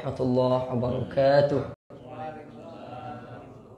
warahmatullahi wabarakatuh.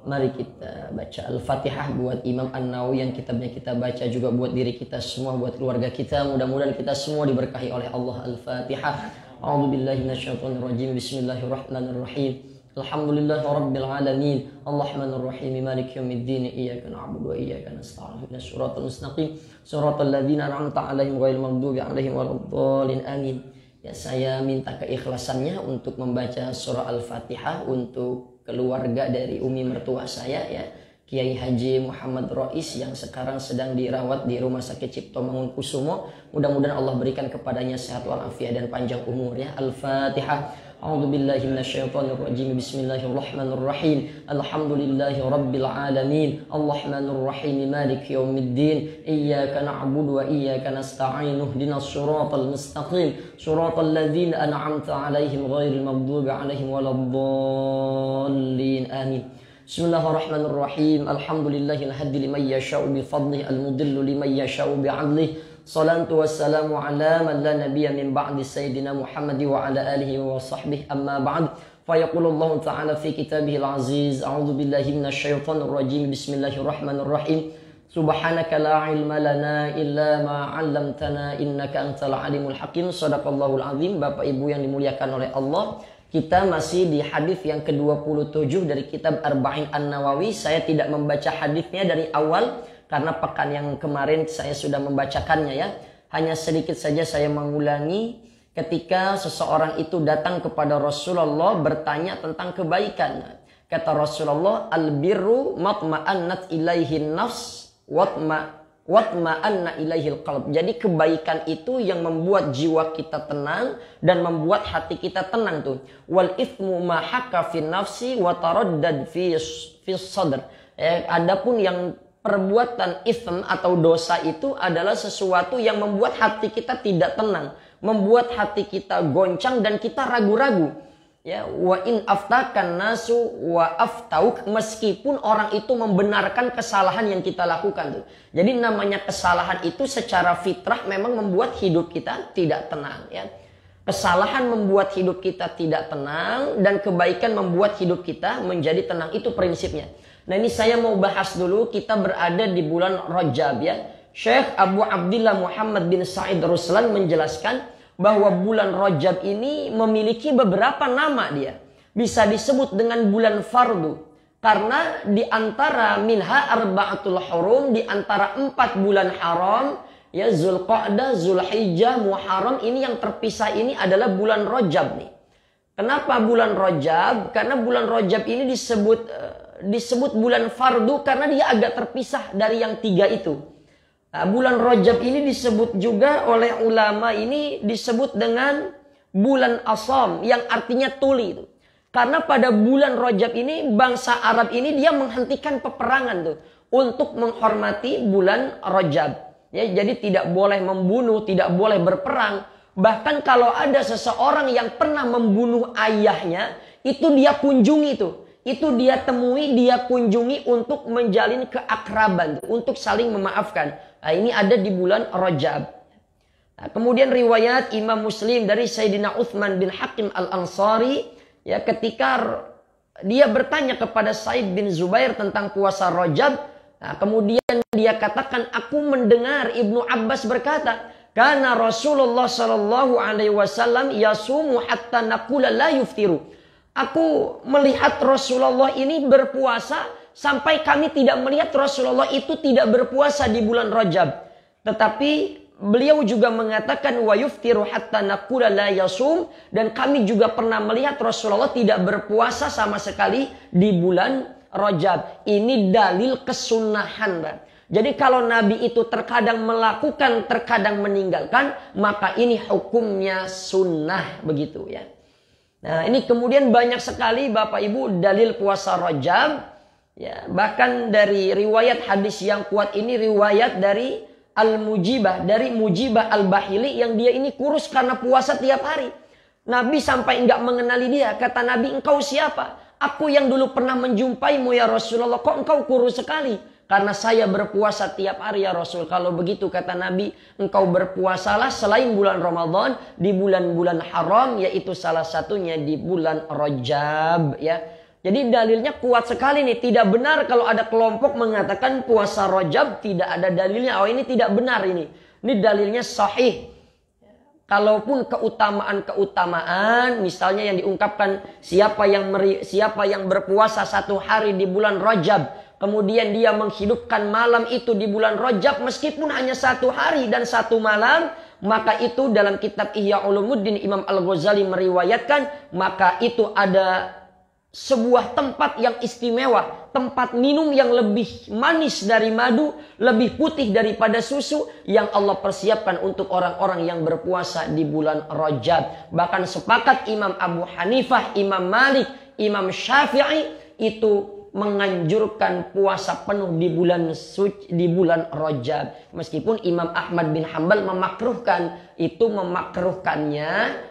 Mari kita baca Al-Fatihah buat Imam An-Nawawi yang kitabnya kita baca, juga buat diri kita semua, buat keluarga kita. Mudah-mudahan kita semua diberkahi oleh Allah. Al-Fatihah. A'udzubillahi minasyaitonirrajim. Bismillahirrahmanirrahim. Alhamdulillahi rabbil alamin. Arrahmanir rahim. Maliki yaumiddin. Iyyaka na'budu wa iyyaka nasta'in. Ihdinas siratal mustaqim. Siratal ladzina an'amta 'alaihim ghairil maghdubi 'alaihim waladdallin. Amin. Ya, saya minta keikhlasannya untuk membaca surah Al-Fatihah untuk keluarga dari umi mertua saya, ya, Kiai Haji Muhammad Rois yang sekarang sedang dirawat di Rumah Sakit Cipto Mangunkusumo. Mudah-mudahan Allah berikan kepadanya sehat walafiat dan panjang umur, ya. Al-Fatihah. A'udzubillahi minasyaitonirrajim. Bismillahirrahmanirrahim. Alhamdulillahi rabbil alamin. Arrahmanir rahim. Maliki yaumiddin. Iyyaka na'budu wa iyyaka nasta'in. Ihdinas siratal mustaqim. Siratal ladzina an'amta 'alaihim ghairil maghdubi 'alaihim waladdallin. Amin. Bismillahirrahmanirrahim. Alhamdulillahil hadi liman yasha'u bi fadlihi al-mudillu liman yasha'u bi 'adlihi. Salatu wassalamu ala man la nabiyya min ba'di sayyidina Muhammad wa ala alihi wa sahbihi, amma ba'd. Fa yaqulu Allah ta'ala fi kitabihil aziz. A'udzu billahi minasyaitonir rajim. Bismillahirrahmanirrahim. Subhanaka la ilma lana illa ma 'allamtana innaka antal alimul hakim. Shadaqallahul azim. Bapak Ibu yang dimuliakan oleh Allah, kita masih di hadis yang ke-27 dari kitab Arba'in An-Nawawi. Saya tidak membaca hadisnya dari awal karena pekan yang kemarin saya sudah membacakannya, ya. Hanya sedikit saja saya mengulangi ketika seseorang itu datang kepada Rasulullah bertanya tentang kebaikan. Kata Rasulullah, al-birru matma'annat ilaihin nafs watma'anna ilaihil qalb. Jadi kebaikan itu yang membuat jiwa kita tenang dan membuat hati kita tenang tuh. Wal ithmu ma haka fi nafsi wa taraddad fi sadr. Adapun yang perbuatan ism atau dosa itu adalah sesuatu yang membuat hati kita tidak tenang, membuat hati kita goncang dan kita ragu-ragu. Ya, wa in aftakan nasu wa aftauk, meskipun orang itu membenarkan kesalahan yang kita lakukan tuh. Jadi namanya kesalahan itu secara fitrah memang membuat hidup kita tidak tenang, ya. Kesalahan membuat hidup kita tidak tenang dan kebaikan membuat hidup kita menjadi tenang. Itu prinsipnya. Nah, ini saya mau bahas dulu, kita berada di bulan Rajab, ya. Syekh Abu Abdillah Muhammad bin Sa'id Ruslan menjelaskan bahwa bulan Rajab ini memiliki beberapa nama dia. Bisa disebut dengan bulan fardu. Karena di antara minha arba'atul hurum, di antara 4 bulan haram, ya, Zulqa'dah, Zulhijjah, Muharram, ini yang terpisah ini adalah bulan Rajab nih. Kenapa bulan Rajab? Karena bulan Rajab ini disebut bulan fardu karena dia agak terpisah dari yang 3 itu. Nah, bulan Rajab ini disebut juga oleh ulama ini disebut dengan bulan Asham yang artinya tuli itu. Karena pada bulan Rajab ini bangsa Arab ini dia menghentikan peperangan tuh untuk menghormati bulan Rajab. Ya, jadi tidak boleh membunuh, tidak boleh berperang. Bahkan kalau ada seseorang yang pernah membunuh ayahnya, itu dia kunjungi tuh. Itu dia temui, dia kunjungi untuk menjalin keakraban, untuk saling memaafkan. Nah, ini ada di bulan Rajab. Nah, kemudian riwayat Imam Muslim dari Sayyidina Uthman bin Hakim Al-Ansari, ya, ketika dia bertanya kepada Said bin Zubair tentang puasa Rajab. Nah, kemudian dia katakan, aku mendengar Ibnu Abbas berkata, karena Rasulullah Shallallahu Alaihi Wasallam yasumu hatta naqula la yuftiru. Aku melihat Rasulullah ini berpuasa sampai kami tidak melihat Rasulullah itu tidak berpuasa di bulan Rajab. Tetapi beliau juga mengatakan wa yuftiru hatta naqula la yasum, dan kami juga pernah melihat Rasulullah tidak berpuasa sama sekali di bulan Rajab. Ini dalil kesunahan, Bang. Jadi kalau Nabi itu terkadang melakukan, terkadang meninggalkan, maka ini hukumnya sunnah, begitu, ya. Nah, ini kemudian banyak sekali Bapak Ibu dalil puasa Rajab, ya. Bahkan dari riwayat hadis yang kuat ini riwayat dari Al-Mujibah, dari Mujibah Al-Bahili yang dia ini kurus karena puasa tiap hari. Nabi sampai enggak mengenali dia. Kata Nabi, engkau siapa? Aku yang dulu pernah menjumpaimu ya Rasulullah, kok engkau kurus sekali? Karena saya berpuasa tiap hari ya Rasul. Kalau begitu kata Nabi, engkau berpuasalah selain bulan Ramadan di bulan-bulan haram, yaitu salah satunya di bulan Rajab ya. Jadi dalilnya kuat sekali nih. Tidak benar kalau ada kelompok mengatakan puasa Rajab tidak ada dalilnya. Oh ini tidak benar ini. Ini dalilnya sahih. Kalaupun keutamaan misalnya yang diungkapkan siapa yang berpuasa 1 hari di bulan Rajab, kemudian dia menghidupkan malam itu di bulan Rajab meskipun hanya 1 hari dan 1 malam, maka itu dalam kitab Ihya Ulumuddin Imam Al-Ghazali meriwayatkan, maka itu ada sebuah tempat yang istimewa, tempat minum yang lebih manis dari madu, lebih putih daripada susu yang Allah persiapkan untuk orang-orang yang berpuasa di bulan Rajab. Bahkan sepakat Imam Abu Hanifah, Imam Malik, Imam Syafi'i itu menganjurkan puasa penuh di bulan Rajab. Meskipun Imam Ahmad bin Hanbal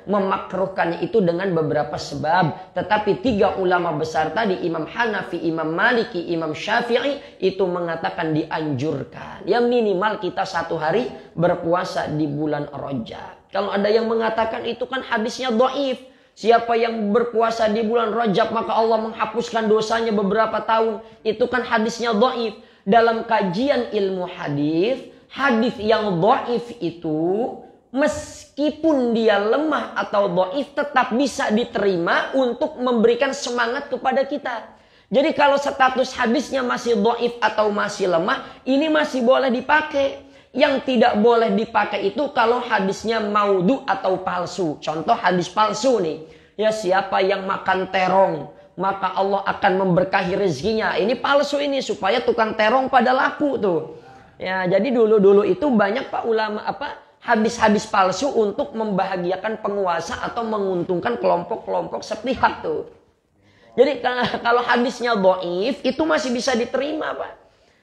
memakruhkannya itu dengan beberapa sebab. Tetapi 3 ulama besar tadi, Imam Hanafi, Imam Maliki, Imam Syafi'i itu mengatakan dianjurkan. Ya minimal kita 1 hari berpuasa di bulan Rajab. Kalau ada yang mengatakan itu kan hadisnya dhaif. Siapa yang berpuasa di bulan Rajab maka Allah menghapuskan dosanya beberapa tahun. Itu kan hadisnya dhaif. Dalam kajian ilmu hadis, hadis yang dhaif itu meskipun dia lemah atau dhaif tetap bisa diterima untuk memberikan semangat kepada kita. Jadi kalau status hadisnya masih dhaif atau masih lemah, ini masih boleh dipakai. Yang tidak boleh dipakai itu kalau hadisnya maudhu atau palsu. Contoh hadis palsu nih. Ya siapa yang makan terong, maka Allah akan memberkahi rezekinya. Ini palsu ini supaya tukang terong pada laku tuh. Ya jadi dulu-dulu itu banyak Pak ulama hadis-hadis palsu untuk membahagiakan penguasa atau menguntungkan kelompok-kelompok sepihak tuh. Jadi kalau hadisnya dhaif itu masih bisa diterima Pak.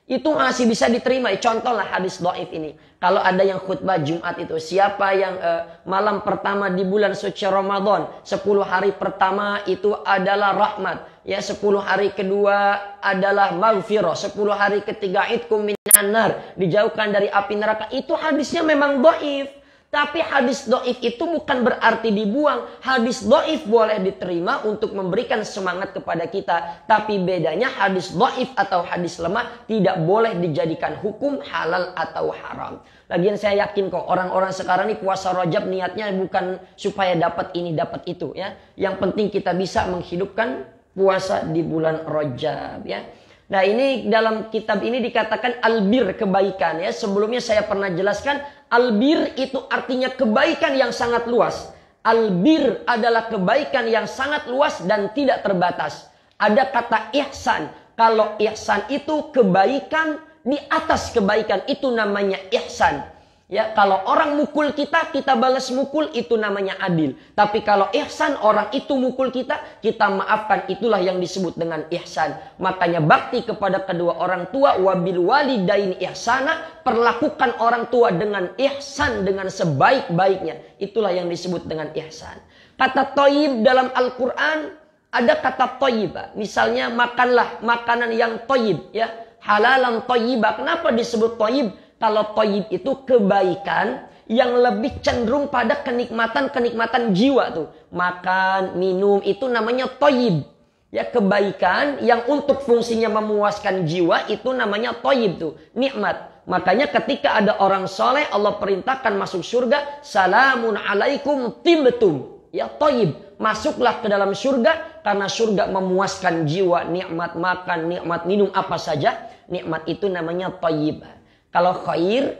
Itu masih bisa diterima. Contohlah hadis dhaif ini. Kalau ada yang khutbah Jumat itu. Siapa yang malam pertama di bulan suci Ramadan. 10 hari pertama itu adalah rahmat. Ya 10 hari kedua adalah maghfirah. 10 hari ketiga itkum minan nar. Dijauhkan dari api neraka. Itu hadisnya memang dhaif. Tapi hadis dhaif itu bukan berarti dibuang. Hadis dhaif boleh diterima untuk memberikan semangat kepada kita. Tapi bedanya hadis dhaif atau hadis lemah tidak boleh dijadikan hukum halal atau haram. Lagian saya yakin kok orang-orang sekarang ini puasa Rajab niatnya bukan supaya dapat ini dapat itu ya. Yang penting kita bisa menghidupkan puasa di bulan Rajab ya. Nah ini dalam kitab ini dikatakan albir kebaikan ya. Sebelumnya saya pernah jelaskan albir itu artinya kebaikan yang sangat luas. Albir adalah kebaikan yang sangat luas dan tidak terbatas. Ada kata ihsan. Kalau ihsan itu kebaikan di atas kebaikan, itu namanya ihsan. Ya, kalau orang mukul kita, kita balas mukul, itu namanya adil. Tapi kalau ihsan, orang itu mukul kita, kita maafkan, itulah yang disebut dengan ihsan. Makanya bakti kepada kedua orang tua, wabil walidaini ihsana, perlakukan orang tua dengan ihsan, dengan sebaik-baiknya. Itulah yang disebut dengan ihsan. Kata thayyib dalam Al-Quran, ada kata thayyibah. Misalnya makanlah makanan yang thayyib, ya, halalan thayyibah. Kenapa disebut thayyib? Kalau thayyib itu kebaikan yang lebih cenderung pada kenikmatan-kenikmatan jiwa tuh. Makan, minum itu namanya thayyib. Ya, kebaikan yang untuk fungsinya memuaskan jiwa itu namanya thayyib tuh, nikmat. Makanya ketika ada orang soleh Allah perintahkan masuk surga, salamun alaikum tibtum. Ya, thayyib. Masuklah ke dalam surga karena surga memuaskan jiwa, nikmat makan, nikmat minum apa saja. Nikmat itu namanya thayyib. Kalau khair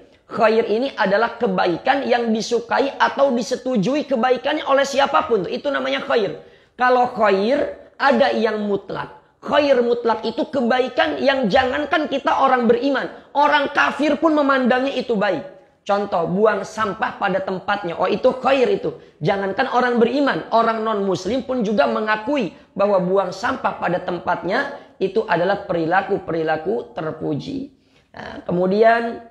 ini adalah kebaikan yang disukai atau disetujui kebaikannya oleh siapapun. Itu namanya khair. Kalau khair ada yang mutlak. Khair mutlak itu kebaikan yang jangankan kita orang beriman. Orang kafir pun memandangnya itu baik. Contoh, buang sampah pada tempatnya. Oh, itu khair itu. Jangankan orang beriman. Orang non-muslim pun juga mengakui bahwa buang sampah pada tempatnya itu adalah perilaku-perilaku terpuji. Nah, kemudian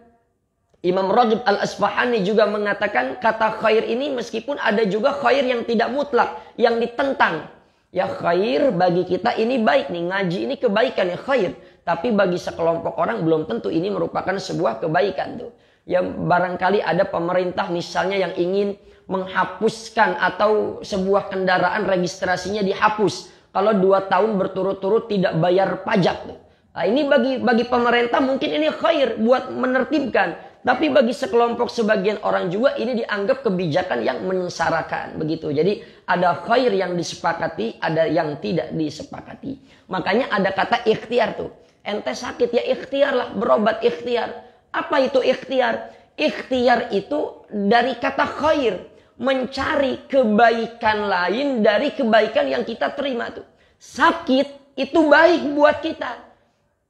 Imam Rajab Al-Asfahani juga mengatakan kata khair ini meskipun ada juga khair yang tidak mutlak, yang ditentang. Ya, khair bagi kita ini baik nih, ngaji ini kebaikan ya khair. Tapi bagi sekelompok orang belum tentu ini merupakan sebuah kebaikan tuh. Ya barangkali ada pemerintah misalnya yang ingin menghapuskan atau sebuah kendaraan registrasinya dihapus kalau 2 tahun berturut-turut tidak bayar pajak tuh. Nah, ini bagi pemerintah mungkin ini khair buat menertibkan. Tapi bagi sekelompok sebagian orang juga ini dianggap kebijakan yang menyesarakan begitu. Jadi ada khair yang disepakati, ada yang tidak disepakati. Makanya ada kata ikhtiar tuh. Ente sakit ya ikhtiarlah, berobat ikhtiar. Apa itu ikhtiar? Ikhtiar itu dari kata khair, mencari kebaikan lain dari kebaikan yang kita terima tuh. Sakit itu baik buat kita.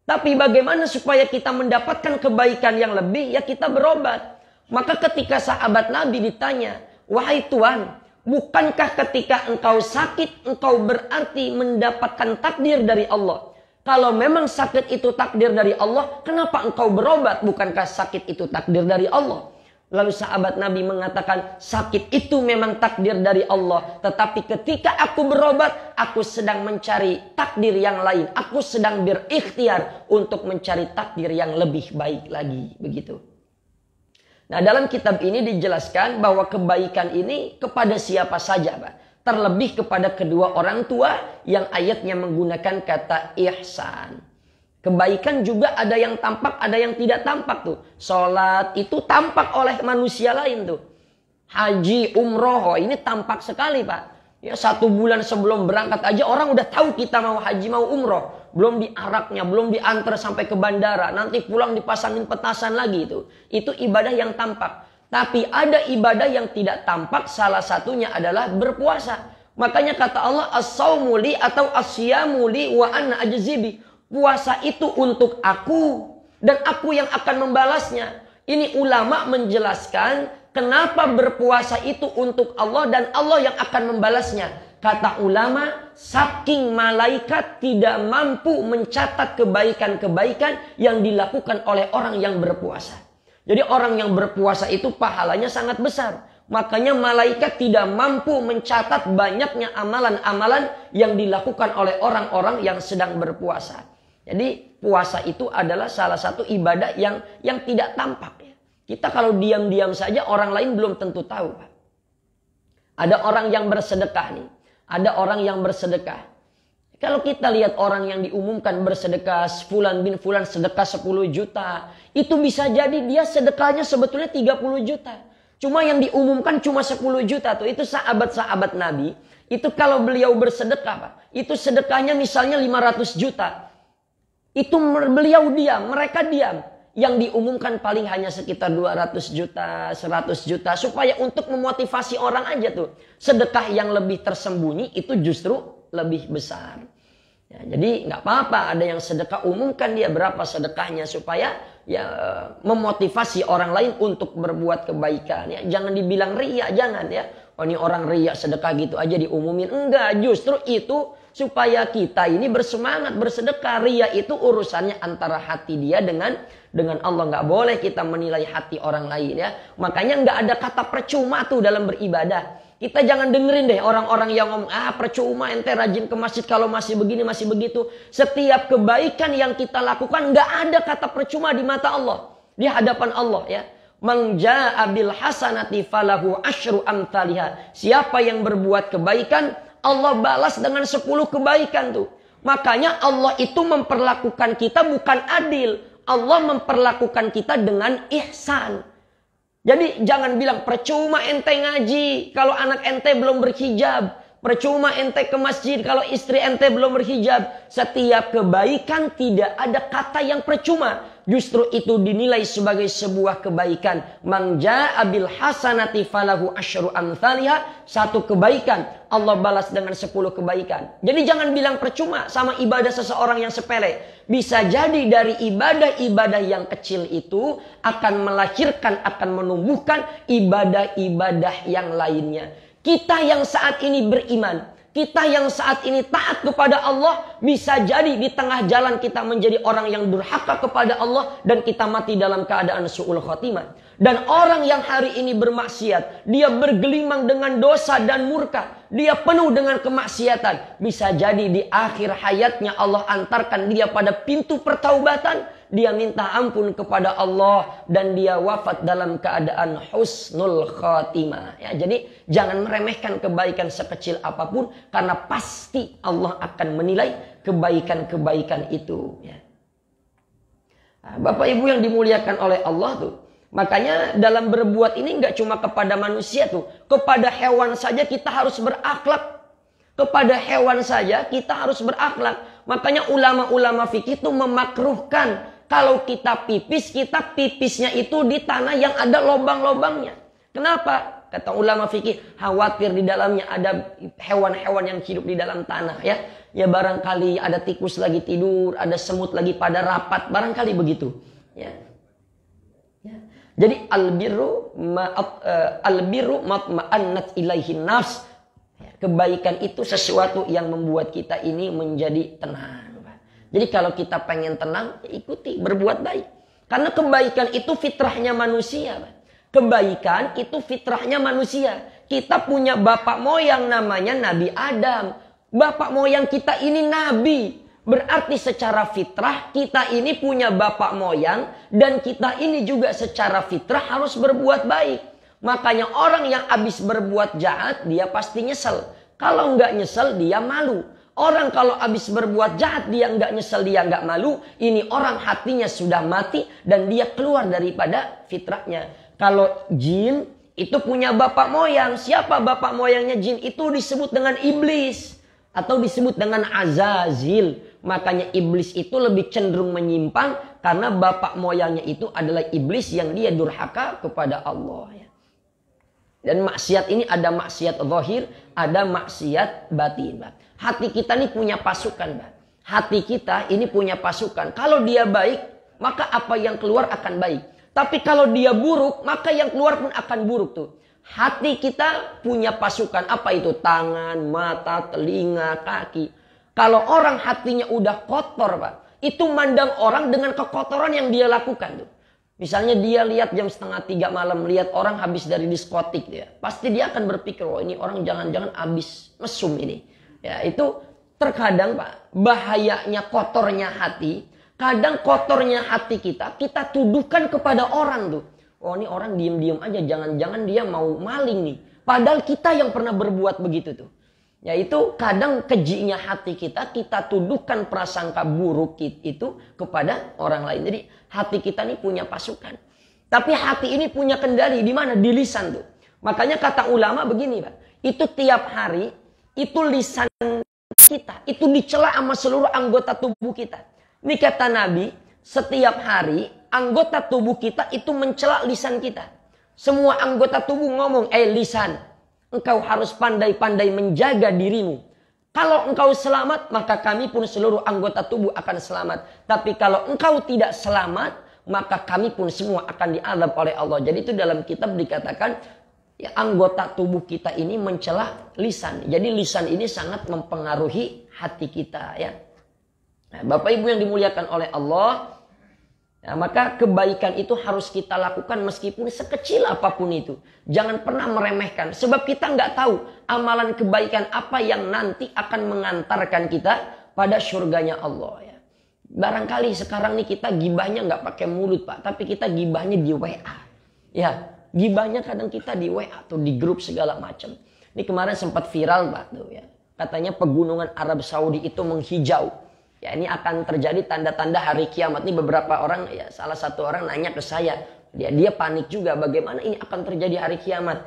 Tapi bagaimana supaya kita mendapatkan kebaikan yang lebih? Ya kita berobat. Maka ketika sahabat Nabi ditanya, wahai Tuhan, bukankah ketika engkau sakit, engkau berarti mendapatkan takdir dari Allah? Kalau memang sakit itu takdir dari Allah, kenapa engkau berobat? Bukankah sakit itu takdir dari Allah? Lalu sahabat Nabi mengatakan, sakit itu memang takdir dari Allah. Tetapi ketika aku berobat, aku sedang mencari takdir yang lain. Aku sedang berikhtiar untuk mencari takdir yang lebih baik lagi. Begitu. Nah, dalam kitab ini dijelaskan bahwa kebaikan ini kepada siapa saja, Pak. Terlebih kepada kedua orang tua yang ayatnya menggunakan kata ihsan. Kebaikan juga ada yang tampak, ada yang tidak tampak tuh. Sholat itu tampak oleh manusia lain tuh. Haji, umroh, ini tampak sekali Pak. Ya 1 bulan sebelum berangkat aja orang udah tahu kita mau haji, mau umroh. Belum diaraknya, belum diantar sampai ke bandara. Nanti pulang dipasangin petasan lagi itu. Itu ibadah yang tampak. Tapi ada ibadah yang tidak tampak, salah satunya adalah berpuasa. Makanya kata Allah, as-sawmu li atau as-siyamu li wa ana ajzibi. Puasa itu untuk aku dan aku yang akan membalasnya. Ini ulama menjelaskan kenapa berpuasa itu untuk Allah dan Allah yang akan membalasnya. Kata ulama, saking malaikat tidak mampu mencatat kebaikan-kebaikan yang dilakukan oleh orang yang berpuasa. Jadi orang yang berpuasa itu pahalanya sangat besar. Makanya malaikat tidak mampu mencatat banyaknya amalan-amalan yang dilakukan oleh orang-orang yang sedang berpuasa. Jadi puasa itu adalah salah satu ibadah yang tidak tampak. Ya. Kita kalau diam-diam saja orang lain belum tentu tahu. Pak. Ada orang yang bersedekah nih. Ada orang yang bersedekah. Kalau kita lihat orang yang diumumkan bersedekah, fulan bin fulan sedekah 10 juta. Itu bisa jadi dia sedekahnya sebetulnya 30 juta. Cuma yang diumumkan cuma 10 juta tuh. Itu sahabat-sahabat Nabi. Itu kalau beliau bersedekah, Pak. Itu sedekahnya misalnya 500 juta. Itu beliau diam, mereka diam. Yang diumumkan paling hanya sekitar 200 juta, 100 juta. Supaya untuk memotivasi orang aja tuh. Sedekah yang lebih tersembunyi itu justru lebih besar. Ya, jadi nggak apa-apa ada yang sedekah, umumkan dia berapa sedekahnya. Supaya ya memotivasi orang lain untuk berbuat kebaikan. Ya. Jangan dibilang riya, jangan ya. Oh ini orang riya sedekah gitu aja diumumin. Enggak, justru itu supaya kita ini bersemangat bersedekah. Riya itu urusannya antara hati dia dengan Allah. Nggak boleh kita menilai hati orang lain ya. Makanya nggak ada kata percuma tuh dalam beribadah. Kita jangan dengerin deh orang-orang yang ngomong, percuma ente rajin ke masjid kalau masih begini masih begitu. Setiap kebaikan yang kita lakukan nggak ada kata percuma di mata Allah, di hadapan Allah ya. Man jaa'a bil hasanati falahu asyru amthaliha. Siapa yang berbuat kebaikan, Allah balas dengan 10 kebaikan tuh. Makanya Allah itu memperlakukan kita bukan adil. Allah memperlakukan kita dengan ihsan. Jadi jangan bilang percuma ente ngaji kalau anak ente belum berhijab. Percuma ente ke masjid kalau istri ente belum berhijab. Setiap kebaikan tidak ada kata yang percuma. Justru itu dinilai sebagai sebuah kebaikan. Man jaa'a bil hasanati falahu asyru amthaliha. 1 kebaikan Allah balas dengan 10 kebaikan. Jadi jangan bilang percuma sama ibadah seseorang yang sepele. Bisa jadi dari ibadah-ibadah yang kecil itu akan melahirkan, akan menumbuhkan ibadah-ibadah yang lainnya. Kita yang saat ini beriman, Kita yang saat ini taat kepada Allah, bisa jadi di tengah jalan kita menjadi orang yang durhaka kepada Allah dan kita mati dalam keadaan su'ul khotimah. Dan orang yang hari ini bermaksiat, dia bergelimang dengan dosa dan murka, dia penuh dengan kemaksiatan. Bisa jadi di akhir hayatnya Allah antarkan dia pada pintu pertaubatan, dia minta ampun kepada Allah dan dia wafat dalam keadaan husnul khatimah. Ya, jadi jangan meremehkan kebaikan sekecil apapun, karena pasti Allah akan menilai kebaikan-kebaikan itu. Ya. Nah, Bapak Ibu yang dimuliakan oleh Allah tuh, makanya dalam berbuat ini nggak cuma kepada manusia tuh, kepada hewan saja kita harus berakhlak. Kepada hewan saja kita harus berakhlak. Makanya ulama-ulama fikih itu memakruhkan kalau kita pipis, kita pipisnya itu di tanah yang ada lobang-lobangnya. Kenapa? Kata ulama fikih, khawatir di dalamnya ada hewan-hewan yang hidup di dalam tanah. Ya barangkali ada tikus lagi tidur, ada semut lagi pada rapat, barangkali begitu. Ya. Jadi albirru matma'annat ilaihi nafs. Kebaikan itu sesuatu yang membuat kita ini menjadi tenang. Jadi kalau kita pengen tenang, ikuti, berbuat baik. Karena kebaikan itu fitrahnya manusia. Kebaikan itu fitrahnya manusia. Kita punya bapak moyang namanya Nabi Adam. Bapak moyang kita ini nabi. Berarti secara fitrah kita ini punya bapak moyang. Dan kita ini juga secara fitrah harus berbuat baik. Makanya orang yang habis berbuat jahat, dia pasti nyesel. Kalau nggak nyesel, dia malu. Orang kalau habis berbuat jahat, dia nggak nyesel, dia nggak malu. Ini orang hatinya sudah mati dan dia keluar daripada fitrahnya. Kalau jin itu punya bapak moyang. Siapa bapak moyangnya jin? Itu disebut dengan iblis. Atau disebut dengan Azazil. Makanya iblis itu lebih cenderung menyimpang karena bapak moyangnya itu adalah iblis yang dia durhaka kepada Allah. Dan maksiat ini ada maksiat zahir, ada maksiat batin. Hati kita ini punya pasukan. Hati kita ini punya pasukan. Kalau dia baik, maka apa yang keluar akan baik. Tapi kalau dia buruk, maka yang keluar pun akan buruk tuh. Hati kita punya pasukan. Apa itu? Tangan, mata, telinga, kaki. Kalau orang hatinya udah kotor, Pak, itu mandang orang dengan kekotoran yang dia lakukan tuh. Misalnya dia lihat jam 2:30 malam, lihat orang habis dari diskotik, pasti dia akan berpikir, oh ini orang jangan-jangan habis mesum ini. Ya, itu terkadang Pak, bahayanya kotornya hati. Kadang kotornya hati kita tuduhkan kepada orang tuh. Oh ini orang diem-diem aja, jangan-jangan dia mau maling nih. Padahal kita yang pernah berbuat begitu tuh. Yaitu kadang kejinya hati kita tuduhkan prasangka buruk itu kepada orang lain. Jadi hati kita ini punya pasukan. Tapi hati ini punya kendali di mana? Di lisan tuh. Makanya kata ulama begini Pak. Itu tiap hari, itu lisan kita. Itu dicela sama seluruh anggota tubuh kita. Ini kata Nabi, setiap hari anggota tubuh kita itu mencela lisan kita. Semua anggota tubuh ngomong, lisan, engkau harus pandai-pandai menjaga dirimu. Kalau engkau selamat, maka kami pun seluruh anggota tubuh akan selamat. Tapi kalau engkau tidak selamat, maka kami pun semua akan diazab oleh Allah. Jadi itu dalam kitab dikatakan, ya, anggota tubuh kita ini mencela lisan. Jadi lisan ini sangat mempengaruhi hati kita. Ya. Nah, Bapak Ibu yang dimuliakan oleh Allah, ya, maka kebaikan itu harus kita lakukan meskipun sekecil apapun itu. Jangan pernah meremehkan. Sebab kita nggak tahu amalan kebaikan apa yang nanti akan mengantarkan kita pada surganya Allah. Ya. Barangkali sekarang nih kita gibahnya nggak pakai mulut Pak. Tapi kita gibahnya di WA. Ya, gibahnya kadang kita di WA atau di grup segala macam. Ini kemarin sempat viral Pak. Tuh, ya. Katanya pegunungan Arab Saudi itu menghijau. Ya, ini akan terjadi tanda-tanda hari kiamat. Ini beberapa orang, ya salah satu orang nanya ke saya. Dia panik juga bagaimana ini akan terjadi hari kiamat.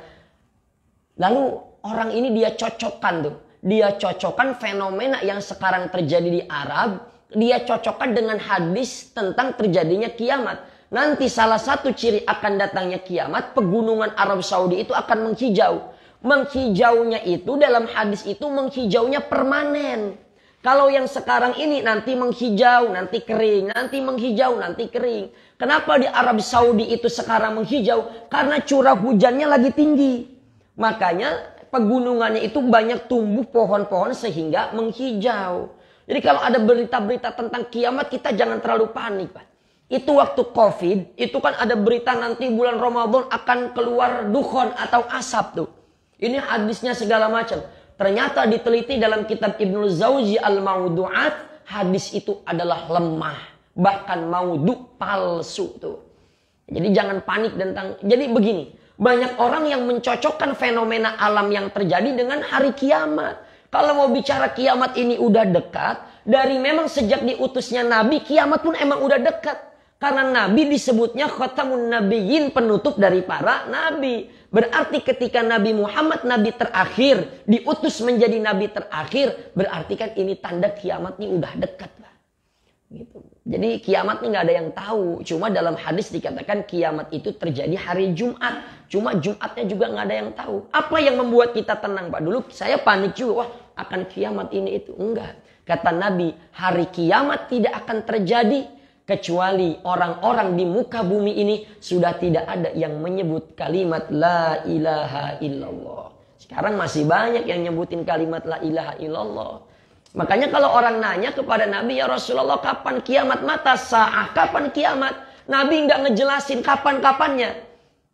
Lalu orang ini dia cocokkan tuh. Dia cocokkan fenomena yang sekarang terjadi di Arab. Dia cocokkan dengan hadis tentang terjadinya kiamat. Nanti salah satu ciri akan datangnya kiamat, pegunungan Arab Saudi itu akan menghijau. Menghijaunya itu dalam hadis itu menghijaunya permanen. Kalau yang sekarang ini nanti menghijau, nanti kering, nanti menghijau, nanti kering. Kenapa di Arab Saudi itu sekarang menghijau? Karena curah hujannya lagi tinggi. Makanya pegunungannya itu banyak tumbuh pohon-pohon sehingga menghijau. Jadi kalau ada berita-berita tentang kiamat, kita jangan terlalu panik, Pak. Itu waktu COVID, itu kan ada berita nanti bulan Ramadan akan keluar dukhon atau asap tuh. Ini hadisnya segala macam. Ternyata diteliti dalam kitab Ibnu Jauzi Al-Maudu'at, hadis itu adalah lemah. Bahkan maudhu, palsu tuh. Jadi jangan panik tentang, jadi begini. Banyak orang yang mencocokkan fenomena alam yang terjadi dengan hari kiamat. Kalau mau bicara kiamat ini udah dekat, dari memang sejak diutusnya Nabi, kiamat pun emang udah dekat. Karena Nabi disebutnya khatamun nabiyyin, penutup dari para Nabi. Berarti ketika Nabi Muhammad, Nabi terakhir, diutus menjadi Nabi terakhir, berarti kan ini tanda kiamat ini udah dekat. Gitu. Jadi kiamat ini nggak ada yang tahu. Cuma dalam hadis dikatakan kiamat itu terjadi hari Jumat. Cuma Jumatnya juga nggak ada yang tahu. Apa yang membuat kita tenang, Pak? Dulu saya panik juga. Wah, akan kiamat ini itu. Enggak. Kata Nabi, hari kiamat tidak akan terjadi kecuali orang-orang di muka bumi ini sudah tidak ada yang menyebut kalimat la ilaha illallah. Sekarang masih banyak yang nyebutin kalimat la ilaha illallah. Makanya kalau orang nanya kepada Nabi, ya Rasulullah, kapan kiamat? Mata sa'ah, kapan kiamat? Nabi nggak ngejelasin kapan-kapannya.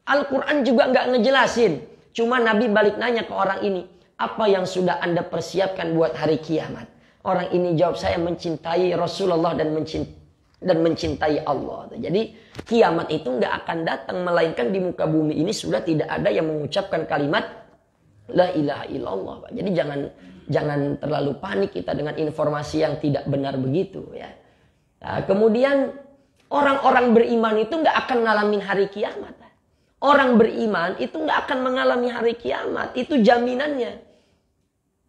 Al-Quran juga nggak ngejelasin. Cuma Nabi balik nanya ke orang ini, apa yang sudah Anda persiapkan buat hari kiamat? Orang ini jawab, saya mencintai Rasulullah dan mencintai Allah. Jadi kiamat itu nggak akan datang, melainkan di muka bumi ini sudah tidak ada yang mengucapkan kalimat la ilaha illallah. Jadi jangan terlalu panik kita dengan informasi yang tidak benar begitu ya. Nah, kemudian orang-orang beriman itu nggak akan ngalamin hari kiamat. Orang beriman itu nggak akan mengalami hari kiamat. Itu jaminannya.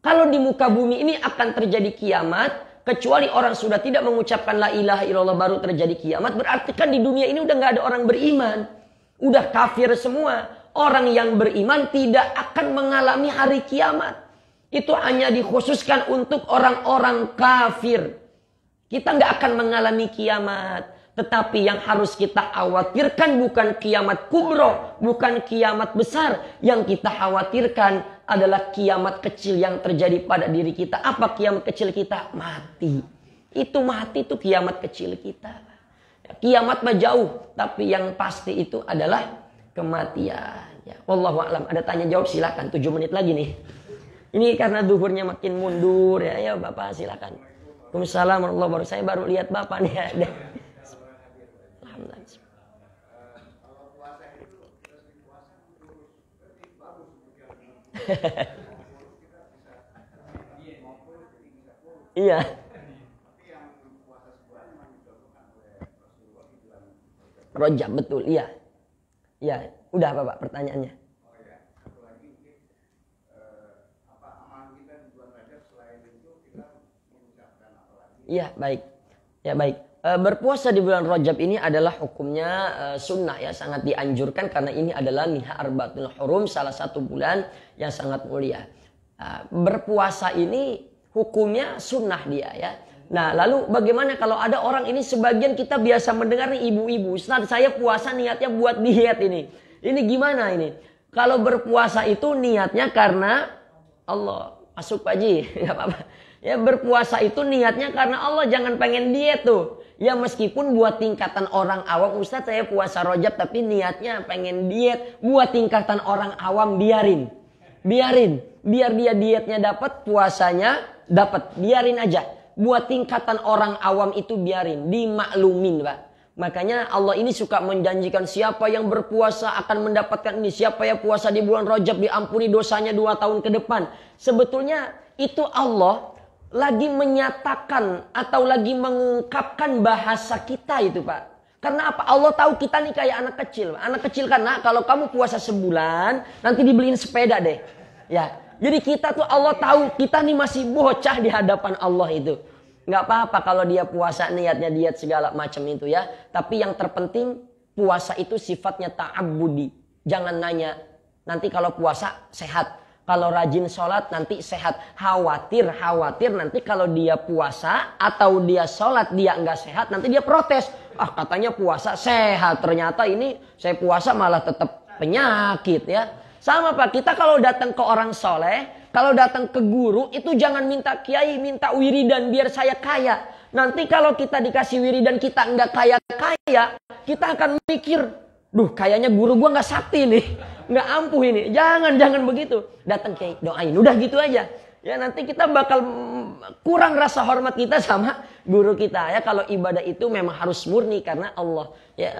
Kalau di muka bumi ini akan terjadi kiamat, kecuali orang sudah tidak mengucapkan la ilaha illallah baru terjadi kiamat, berarti kan di dunia ini udah nggak ada orang beriman. Udah kafir semua. Orang yang beriman tidak akan mengalami hari kiamat. Itu hanya dikhususkan untuk orang-orang kafir. Kita nggak akan mengalami kiamat. Tetapi yang harus kita khawatirkan bukan kiamat kubro, bukan kiamat besar. Yang kita khawatirkan adalah kiamat kecil yang terjadi pada diri kita. Apa kiamat kecil kita? Mati. Itu mati itu kiamat kecil kita. Kiamat mah jauh, tapi yang pasti itu adalah kematian. Ya, wallahu a'lam. Ada tanya jawab silakan. 7 menit lagi nih. Ini karena duhurnya makin mundur ya. Ya Bapak silakan. Waalaikumsalam warahmatullahi wabarakatuh. Saya baru lihat Bapak nih ya. Alhamdulillah. Iya. Rojab betul, iya. Ya, udah Bapak pertanyaannya. Iya, baik. Ya, baik. Berpuasa di bulan Rajab ini adalah hukumnya sunnah ya, sangat dianjurkan karena ini adalah minha arba'atul hurum, salah satu bulan yang sangat mulia. Berpuasa ini hukumnya sunnah dia ya. Nah, lalu bagaimana kalau ada orang ini, sebagian kita biasa mendengar nih ibu-ibu, Ustaz saya puasa niatnya buat diet ini. Ini gimana ini? Kalau berpuasa itu niatnya karena Allah. Masuk Pak Haji, nggak apa-apa. Ya berpuasa itu niatnya karena Allah, jangan pengen diet tuh. Ya meskipun buat tingkatan orang awam, Ustaz saya puasa Rajab tapi niatnya pengen diet. Buat tingkatan orang awam biarin. Biar dia dietnya dapat, puasanya dapat. Biarin aja. Buat tingkatan orang awam itu biarin. Dimaklumin Pak. Makanya Allah ini suka menjanjikan siapa yang berpuasa akan mendapatkan ini. Siapa yang puasa di bulan Rajab diampuni dosanya 2 tahun ke depan. Sebetulnya itu Allah lagi menyatakan atau lagi mengungkapkan bahasa kita itu Pak. Karena apa? Allah tahu kita nih kayak anak kecil. Anak kecil kan, nah, kalau kamu puasa sebulan nanti dibeliin sepeda deh. Ya, jadi kita tuh Allah tahu kita nih masih bocah di hadapan Allah itu. Nggak apa-apa kalau dia puasa niatnya diet segala macam itu ya. Tapi yang terpenting puasa itu sifatnya ta'abbudi. Jangan nanya nanti kalau puasa sehat. Kalau rajin sholat nanti sehat. Khawatir nanti kalau dia puasa atau dia sholat dia nggak sehat, nanti dia protes. Ah katanya puasa sehat, ternyata ini saya puasa malah tetap penyakit ya. Sama Pak, kita kalau datang ke orang soleh, kalau datang ke guru, itu jangan minta kiai, minta wiridan biar saya kaya. Nanti kalau kita dikasih wiridan kita nggak kaya-kaya, kita akan mikir, duh kayaknya guru gua nggak sakti nih, nggak ampuh ini. Jangan begitu. Datang kiai, doain, udah gitu aja. Ya nanti kita bakal kurang rasa hormat kita sama guru kita. Ya kalau ibadah itu memang harus murni karena Allah. Ya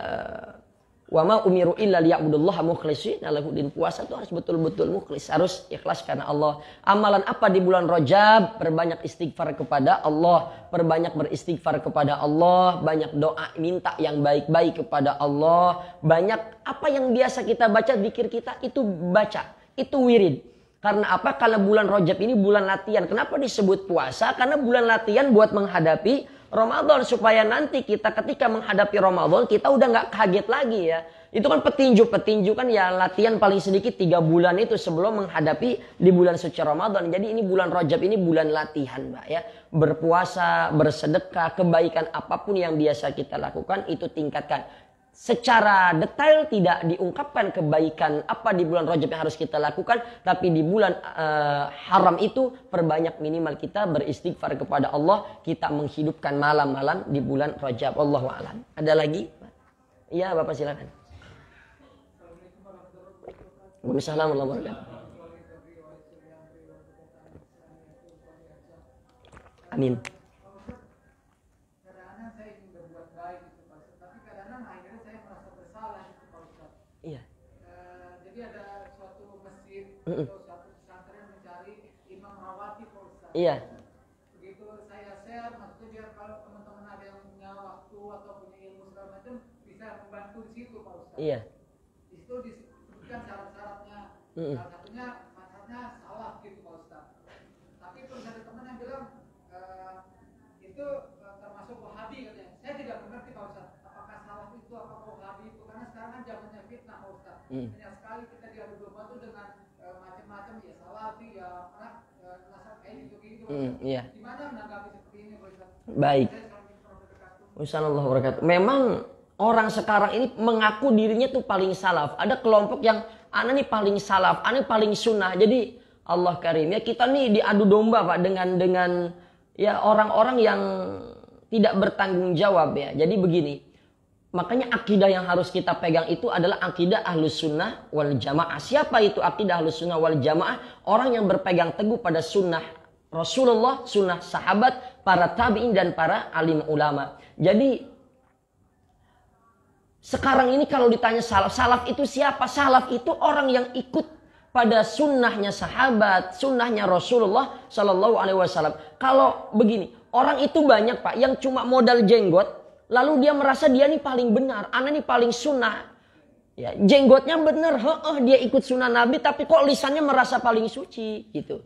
wa ma umiru illa liya'budullaha mukhlishina lahudin. Puasa itu harus betul-betul mukhlis, harus ikhlas karena Allah. Amalan apa di bulan Rajab? Perbanyak istighfar kepada Allah, perbanyak beristighfar kepada Allah, banyak doa minta yang baik-baik kepada Allah, banyak apa yang biasa kita baca, zikir kita itu baca, itu wirid. Karena apa? Karena bulan Rajab ini bulan latihan. Kenapa disebut puasa? Karena bulan latihan buat menghadapi Ramadan. Supaya nanti kita ketika menghadapi Ramadan, kita udah nggak kaget lagi ya. Itu kan petinju kan ya latihan paling sedikit 3 bulan itu sebelum menghadapi di bulan suci Ramadan. Jadi ini bulan Rajab ini bulan latihan Mbak ya. Berpuasa, bersedekah, kebaikan apapun yang biasa kita lakukan itu tingkatkan. Secara detail tidak diungkapkan kebaikan apa di bulan Rajab yang harus kita lakukan. Tapi di bulan haram itu perbanyak minimal kita beristighfar kepada Allah. Kita menghidupkan malam-malam di bulan Rajab. Allahu a'lam. Ada lagi? Iya Bapak silakan. Waalaikumsalam warahmatullahi wabarakatuh. Amin. Iya. Jadi ada suatu masjid atau suatu pesantren mencari imam rawatib Pak Ustaz. Iya. Begitu saya share, maksudnya biar kalau teman-teman ada yang punya waktu atau punya ilmu segala macam bisa membantu di situ Pak Ustaz. Iya. Di situ disebutkan syarat-syaratnya. Salah satunya mazhabnya salaf gitu Pak Ustaz. Tapi terus ada teman yang bilang itu termasuk Wahabi katanya. Saya tidak mengerti Pak Ustaz. Apakah salaf itu apakah Wahabi itu? Karena sekarang kan zamannya fitnah Pak Ustaz. Banyak sekali kita diadu domba itu dengan macam-macam ya salafi ya anak nasab kayak gitu. Iya. Gimana menanggapi seperti ini Pak Ustaz? Baik. Wassalamualaikum warahmatullahi wabarakatuh. Memang orang sekarang ini mengaku dirinya tuh paling salaf. Ada kelompok yang ana nih paling salaf, ana paling sunnah. Jadi Allah karim ya kita nih diadu domba Pak dengan ya orang-orang yang tidak bertanggung jawab ya. Jadi begini. Makanya akidah yang harus kita pegang itu adalah akidah ahlus sunnah wal jamaah. Siapa itu akidah ahlus sunnah wal jamaah? Orang yang berpegang teguh pada sunnah Rasulullah, sunnah sahabat, para tabi'in dan para alim ulama. Jadi sekarang ini kalau ditanya salaf itu siapa? Salaf itu orang yang ikut pada sunnahnya sahabat, sunnahnya Rasulullah Sallallahu Alaihi Wasallam. Kalau begini, orang itu banyak Pak yang cuma modal jenggot. Lalu dia merasa dia nih paling benar, ana nih paling sunnah. Ya, jenggotnya benar, dia ikut sunnah Nabi, tapi kok lisannya merasa paling suci gitu.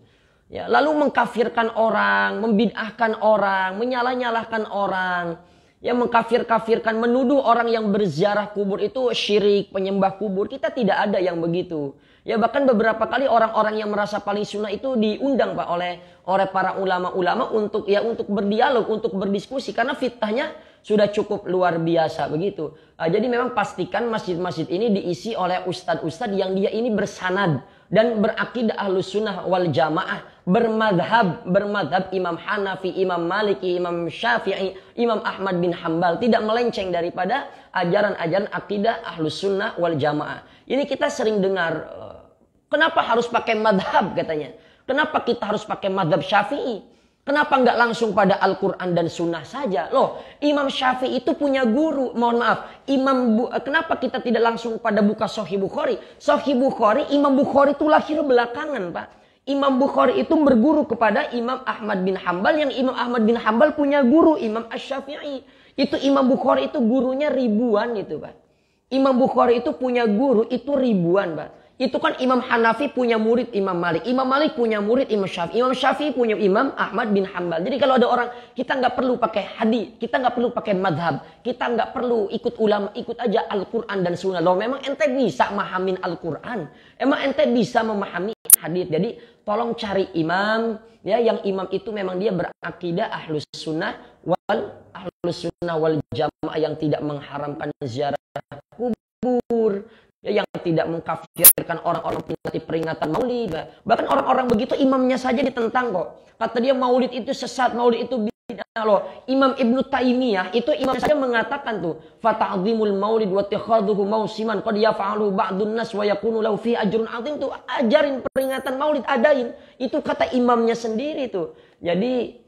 Ya, lalu mengkafirkan orang, membid'ahkan orang, menyalah-nyalahkan orang, ya mengkafir-kafirkan, menuduh orang yang berziarah kubur itu syirik, penyembah kubur. Kita tidak ada yang begitu. Ya bahkan beberapa kali orang-orang yang merasa paling sunnah itu diundang Pak oleh para ulama-ulama untuk berdialog, untuk berdiskusi karena fitnahnya sudah cukup luar biasa begitu. Jadi memang pastikan masjid-masjid ini diisi oleh ustadz-ustadz yang dia ini bersanad dan berakidah ahlus sunnah wal jamaah, bermadhab Imam Hanafi, Imam Maliki, Imam Syafi'i, Imam Ahmad bin Hambal, tidak melenceng daripada ajaran-ajaran akidah ahlus sunnah wal jamaah. Ini kita sering dengar, kenapa harus pakai madhab katanya? Kenapa kita harus pakai madhab Syafi'i? Kenapa nggak langsung pada Al-Quran dan Sunnah saja? Loh, Imam Syafi'i itu punya guru. Mohon maaf, kenapa kita tidak langsung pada buka Sahih Bukhari? Sahih Bukhari, Imam Bukhari itu lahir belakangan, Pak. Imam Bukhari itu berguru kepada Imam Ahmad bin Hambal, yang Imam Ahmad bin Hambal punya guru Imam Asy-Syafi'i. Itu Imam Bukhari itu gurunya ribuan itu, Pak. Imam Bukhari itu punya guru itu ribuan, Pak. Itu kan Imam Hanafi punya murid Imam Malik. Imam Malik punya murid Imam Syafi'i. Imam Syafi'i punya Imam Ahmad bin Hambal. Jadi kalau ada orang, kita nggak perlu pakai hadis, kita nggak perlu pakai madhab, kita nggak perlu ikut ulama, ikut aja Al-Quran dan Sunnah. Loh memang ente bisa memahamin Al-Quran, emang ente bisa memahami hadis. Jadi tolong cari imam, ya yang imam itu memang dia berakidah ahlus sunnah wal jamaah yang tidak mengharamkan ziarah kubur, Ya, yang tidak mengkafirkan orang-orang peringatan maulid. Bahkan orang-orang begitu imamnya saja ditentang kok. Kata dia maulid itu sesat, maulid itu bid'ah loh. Imam Ibnu Taimiyah itu imam saja mengatakan tuh, fata'zimul maulid wa ittikhadhuhu mausiman qad yaf'alu ba'dun nas wa yakunu lahu fi ajrun 'azim tuh. Ajarin peringatan maulid, adain. Itu kata imamnya sendiri tuh. Jadi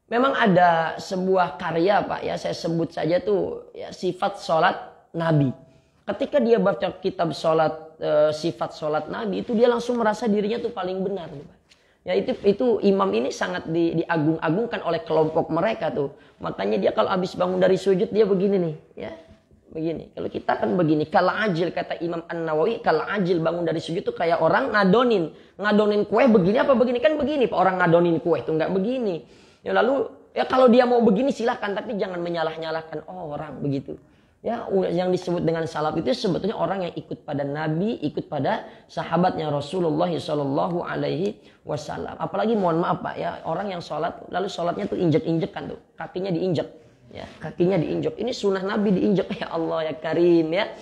memang ada sebuah karya Pak ya, saya sebut saja tuh ya, sifat sholat Nabi. Ketika dia baca kitab sholat, sifat sholat Nabi itu dia langsung merasa dirinya tuh paling benar. Ya itu imam ini sangat diagung-agungkan oleh kelompok mereka tuh. Makanya dia kalau habis bangun dari sujud dia begini nih, ya begini. Kalau kita kan begini, kal ajil kata Imam An-Nawawi, kal ajil bangun dari sujud tuh kayak orang ngadonin kue begini apa begini, kan begini Pak, orang ngadonin kue tuh nggak begini. Ya lalu ya kalau dia mau begini silahkan, tapi jangan menyalah-nyalahkan orang begitu. Ya, yang disebut dengan salaf itu sebetulnya orang yang ikut pada Nabi, ikut pada sahabatnya Rasulullah Shallallahu Alaihi Wasallam. Apalagi mohon maaf Pak ya, orang yang sholat lalu sholatnya tuh injek-injekan tuh, kakinya diinjek, ya kakinya diinjek. Ini sunnah Nabi diinjek, ya Allah ya Karim ya.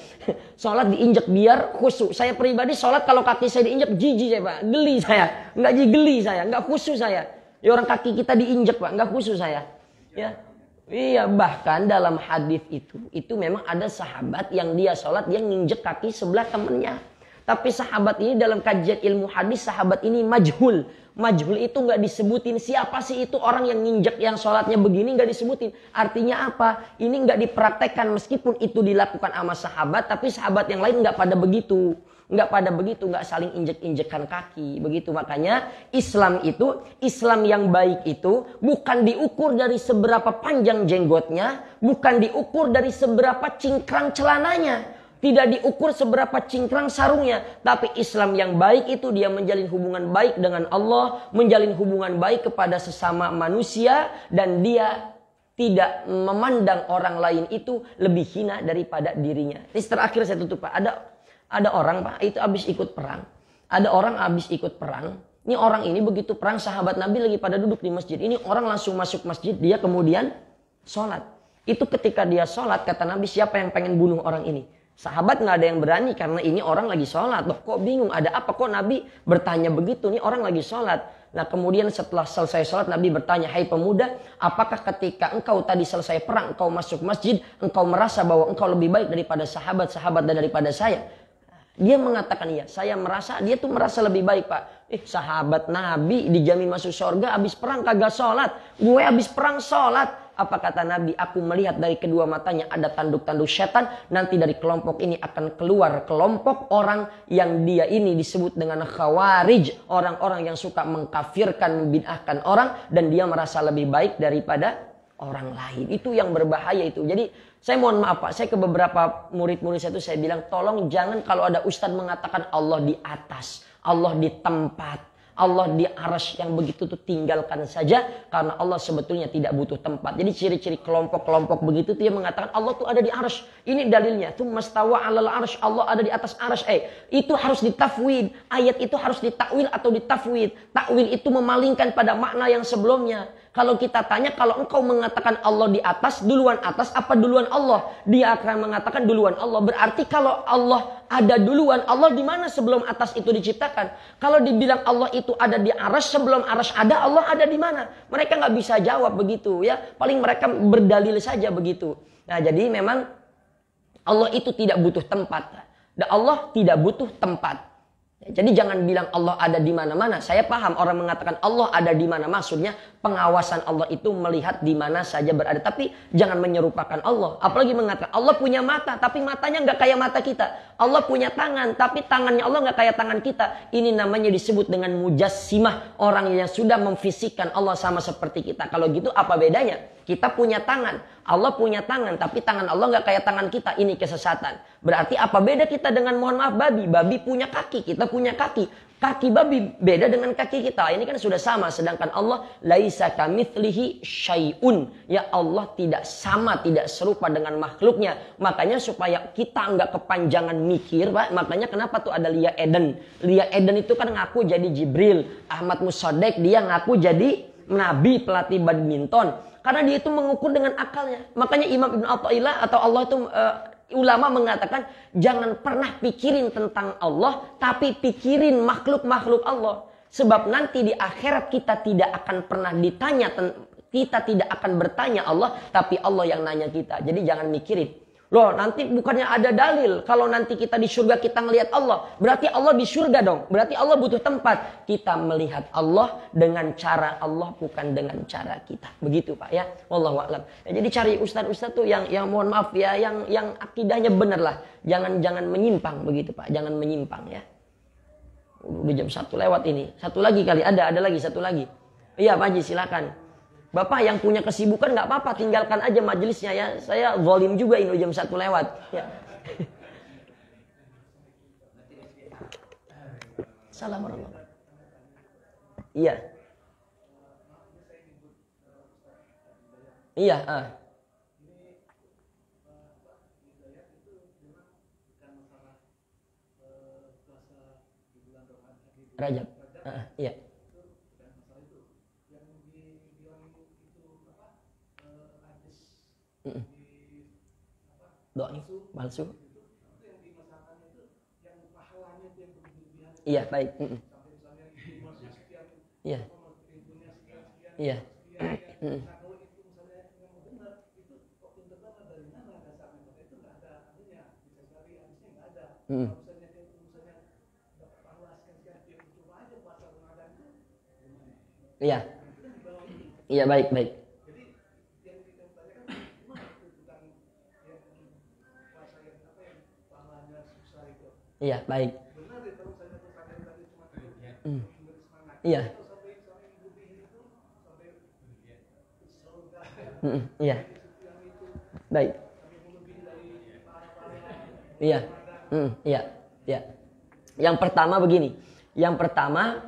Sholat diinjek biar khusyuk. Saya pribadi sholat kalau kaki saya diinjek jijik saya Pak, geli saya, geli saya, nggak khusyuk saya. Ya orang kaki kita diinjek Pak, nggak khusyuk saya. Ya. Iya, bahkan dalam hadis itu memang ada sahabat yang dia sholat dia nginjek kaki sebelah temennya. Tapi sahabat ini dalam kajian ilmu hadis, sahabat ini majhul. Majhul itu nggak disebutin siapa sih itu orang yang nginjek yang sholatnya begini, nggak disebutin. Artinya apa? Ini nggak dipraktekkan meskipun itu dilakukan sama sahabat, tapi sahabat yang lain nggak pada begitu. Nggak saling injek-injekan kaki. Begitu makanya Islam yang baik itu bukan diukur dari seberapa panjang jenggotnya, bukan diukur dari seberapa cingkrang celananya, tidak diukur seberapa cingkrang sarungnya. Tapi Islam yang baik itu dia menjalin hubungan baik dengan Allah, menjalin hubungan baik kepada sesama manusia, dan dia tidak memandang orang lain itu lebih hina daripada dirinya. Ini terakhir saya tutup Pak. Ada orang Pak itu habis ikut perang. Ada orang habis ikut perang. Ini orang ini begitu perang, sahabat Nabi lagi pada duduk di masjid. Ini orang langsung masuk masjid, dia kemudian sholat. Itu ketika dia sholat, kata Nabi, siapa yang pengen bunuh orang ini? Sahabat nggak ada yang berani karena ini orang lagi sholat. Loh, kok bingung, ada apa kok Nabi bertanya begitu? Ini orang lagi sholat. Nah kemudian setelah selesai sholat Nabi bertanya, hai pemuda, apakah ketika engkau tadi selesai perang, engkau masuk masjid, engkau merasa bahwa engkau lebih baik daripada sahabat-sahabat dan daripada saya? Dia mengatakan iya, saya merasa, dia tuh merasa lebih baik Pak. Sahabat Nabi dijamin masuk surga, habis perang kagak sholat. Gue habis perang sholat. Apa kata Nabi? Aku melihat dari kedua matanya ada tanduk-tanduk setan. Nanti dari kelompok ini akan keluar kelompok orang yang dia ini disebut dengan khawarij. Orang-orang yang suka mengkafirkan, membid'ahkan orang. Dan dia merasa lebih baik daripada orang lain. Itu yang berbahaya itu. Jadi saya mohon maaf Pak, saya ke beberapa murid-murid saya itu saya bilang, tolong jangan kalau ada ustadz mengatakan Allah di atas, Allah di tempat, Allah di arsy yang begitu tuh tinggalkan saja, karena Allah sebetulnya tidak butuh tempat. Jadi ciri-ciri kelompok-kelompok begitu dia mengatakan Allah tuh ada di arsy. Ini dalilnya, tsummastawa 'alal arsy, Allah ada di atas arsy. Itu harus ditafwid. Ayat itu harus ditakwil atau ditafwid. Takwil itu memalingkan pada makna yang sebelumnya. Kalau kita tanya, kalau engkau mengatakan Allah di atas, duluan atas apa duluan Allah? Dia akan mengatakan duluan Allah. Berarti kalau Allah ada duluan, Allah di mana sebelum atas itu diciptakan? Kalau dibilang Allah itu ada di arsy, sebelum arsy ada, Allah ada di mana? Mereka nggak bisa jawab begitu ya. Paling mereka berdalil saja begitu. Nah jadi memang Allah itu tidak butuh tempat. Dan Allah tidak butuh tempat. Jadi jangan bilang Allah ada di mana-mana. Saya paham orang mengatakan Allah ada di mana. Maksudnya pengawasan Allah itu melihat di mana saja berada. Tapi jangan menyerupakan Allah. Apalagi mengatakan Allah punya mata, tapi matanya nggak kayak mata kita. Allah punya tangan, tapi tangannya Allah nggak kayak tangan kita. Ini namanya disebut dengan mujassimah. Orang yang sudah memfisikkan Allah sama seperti kita. Kalau gitu apa bedanya? Kita punya tangan, Allah punya tangan, tapi tangan Allah nggak kayak tangan kita. Ini kesesatan. Berarti apa beda kita dengan, mohon maaf, babi? Babi punya kaki, kita punya kaki. Kaki babi beda dengan kaki kita. Ini kan sudah sama. Sedangkan Allah laisa kamitslihi syai'un. Ya Allah tidak sama, tidak serupa dengan makhluknya. Makanya supaya kita nggak kepanjangan mikir, Pak. Makanya kenapa tuh ada Lia Eden? Lia Eden itu kan ngaku jadi Jibril. Ahmad Musaddiq dia ngaku jadi Nabi pelatih badminton. Karena dia itu mengukur dengan akalnya. Makanya Imam Ibn Athaillah atau Allah itu ulama mengatakan jangan pernah pikirin tentang Allah, tapi pikirin makhluk-makhluk Allah. Sebab nanti di akhirat kita tidak akan pernah ditanya, kita tidak akan bertanya Allah, tapi Allah yang nanya kita. Jadi jangan mikirin. Loh, nanti bukannya ada dalil kalau nanti kita di surga kita ngelihat Allah, berarti Allah di surga dong. Berarti Allah butuh tempat. Kita melihat Allah dengan cara Allah, bukan dengan cara kita. Begitu Pak ya. Wallahu a'lam. Ya, jadi cari ustaz-ustaz tuh yang mohon maaf ya, yang akidahnya benar lah. Jangan menyimpang begitu Pak. Jangan menyimpang ya. Udah jam 1 lewat ini. Satu lagi kali ada lagi satu lagi. Iya Pak Haji silakan. Bapak yang punya kesibukan nggak apa-apa, tinggalkan aja majelisnya ya. Saya zalim juga ini jam 1 lewat. Ya. Assalamualaikum. Iya. Iya. Rajab. Iya. Doa palsu. Iya, baik. Iya. Iya. Iya. Iya, baik. Iya, baik. Iya. Iya. Baik. Iya. Iya. Yang pertama begini. Yang pertama,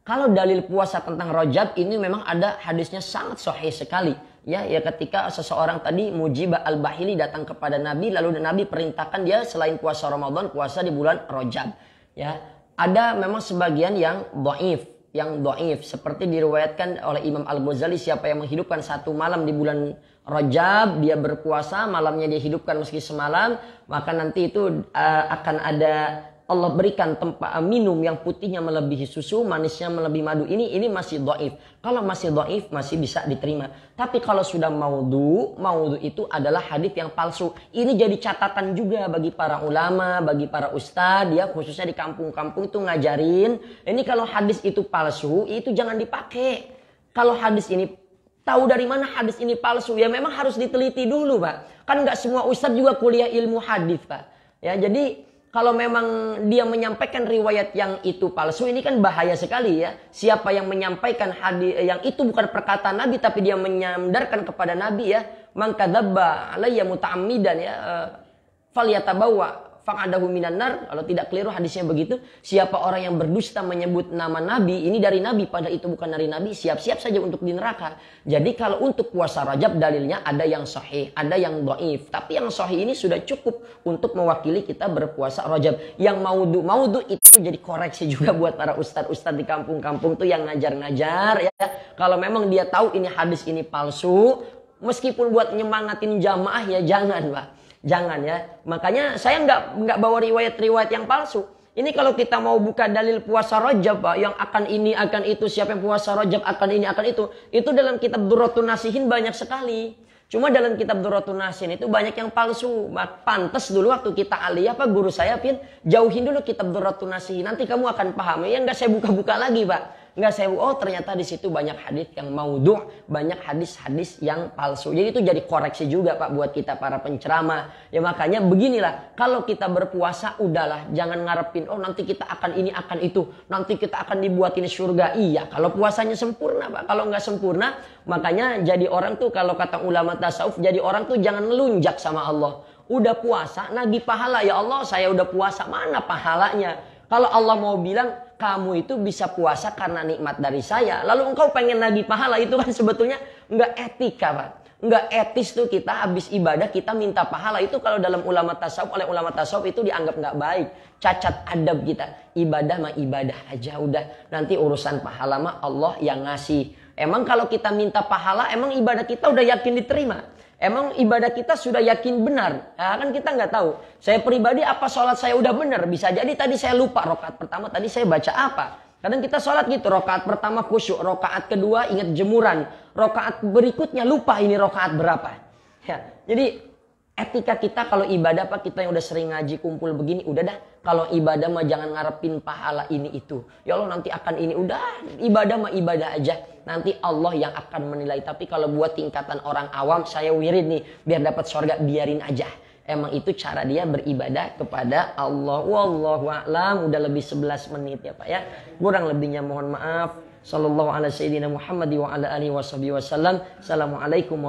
kalau dalil puasa tentang Rajab ini memang ada hadisnya sangat sahih sekali. Ya ketika seseorang tadi Mujibah al-Bahili datang kepada Nabi, lalu Nabi perintahkan dia selain puasa Ramadan, puasa di bulan Rajab. Ya, ada memang sebagian yang dhaif, seperti diriwayatkan oleh Imam Al-Ghazali, siapa yang menghidupkan satu malam di bulan Rajab, dia berpuasa, malamnya dia hidupkan meski semalam, maka nanti itu akan ada Allah berikan tempat minum yang putihnya melebihi susu, manisnya melebihi madu. Ini masih dhaif. Kalau masih dhaif masih bisa diterima. Tapi kalau sudah maudhu itu adalah hadis yang palsu. Ini jadi catatan juga bagi para ulama, bagi para ustadz ya, khususnya di kampung-kampung itu ngajarin. Ini kalau hadis itu palsu, itu jangan dipakai. Kalau hadis ini tahu dari mana hadis ini palsu, ya memang harus diteliti dulu, Pak. Kan nggak semua ustadz juga kuliah ilmu hadis, Pak. Ya, jadi kalau memang dia menyampaikan riwayat yang itu palsu, ini kan bahaya sekali ya. Siapa yang menyampaikan hadis yang itu bukan perkataan Nabi, tapi dia menyandarkan kepada Nabi ya. Man kadzdzaba alayya muta'ammidan ya, falyatabawa faqadahu minan nar. Kalau tidak keliru hadisnya begitu. Siapa orang yang berdusta menyebut nama Nabi, ini dari Nabi padahal itu bukan dari Nabi, siap-siap saja untuk di neraka. Jadi kalau untuk puasa Rajab dalilnya ada yang sahih, ada yang dhaif. Tapi yang sahih ini sudah cukup untuk mewakili kita berpuasa Rajab. Yang maudhu itu jadi koreksi juga buat para ustadz di kampung-kampung tuh yang ngajar-ngajar ya. Kalau memang dia tahu ini hadis ini palsu, meskipun buat nyemangatin jamaah ya jangan, Pak. Jangan ya. Makanya saya nggak bawa riwayat-riwayat yang palsu. Ini kalau kita mau buka dalil puasa Rajab, Pak, yang akan ini, akan itu, siapa yang puasa Rajab akan ini, akan itu dalam kitab Durratun Nasihin banyak sekali. Cuma dalam kitab Durratun Nasihin itu banyak yang palsu. Pantes dulu waktu kita aliyah, Pak, guru saya, jauhin dulu kitab Durratun Nasihin. Nanti kamu akan paham. Ya nggak saya buka-buka lagi, Pak. Nggak saya, ternyata di situ banyak hadis yang maudhu', banyak hadis-hadis yang palsu. Jadi itu jadi koreksi juga, Pak, buat kita para penceramah. Ya makanya beginilah, kalau kita berpuasa udahlah, jangan ngarepin nanti kita akan ini, akan itu, nanti kita akan dibuatin surga. Iya, kalau puasanya sempurna, Pak. Kalau nggak sempurna, makanya jadi orang tuh kalau kata ulama tasawuf, jadi orang tuh jangan melunjak sama Allah. Udah puasa, nagih pahala, ya Allah, saya udah puasa, mana pahalanya? Kalau Allah mau bilang, kamu itu bisa puasa karena nikmat dari saya. Lalu engkau pengen nagih pahala, itu kan sebetulnya nggak etika, Pak. Nggak etis tuh kita habis ibadah, kita minta pahala. Itu kalau dalam ulama tasawuf, oleh ulama tasawuf itu dianggap nggak baik. Cacat adab kita. Ibadah mah ibadah aja, udah. Nanti urusan pahala mah Allah yang ngasih. Emang kalau kita minta pahala, emang ibadah kita udah yakin diterima? Emang ibadah kita sudah yakin benar? Nah, kan kita nggak tahu. Saya pribadi apa sholat saya udah benar? Bisa jadi tadi saya lupa rakaat pertama tadi saya baca apa. Kadang kita sholat gitu, rakaat pertama khusyuk, rakaat kedua ingat jemuran, rakaat berikutnya lupa ini rakaat berapa. Ya, jadi etika kita kalau ibadah apa kita yang udah sering ngaji kumpul begini, udah dah. Kalau ibadah mah jangan ngarepin pahala ini itu. Ya Allah nanti akan ini, udah ibadah mah ibadah aja. Nanti Allah yang akan menilai. Tapi kalau buat tingkatan orang awam, saya wirid nih biar dapat surga, biarin aja. Emang itu cara dia beribadah kepada Allah. Wallahu a'lam. Udah lebih 11 menit ya Pak ya. Kurang lebihnya mohon maaf. Sallallahu ala sayyidina Muhammad wa ala alihi wasallam. Assalamualaikum.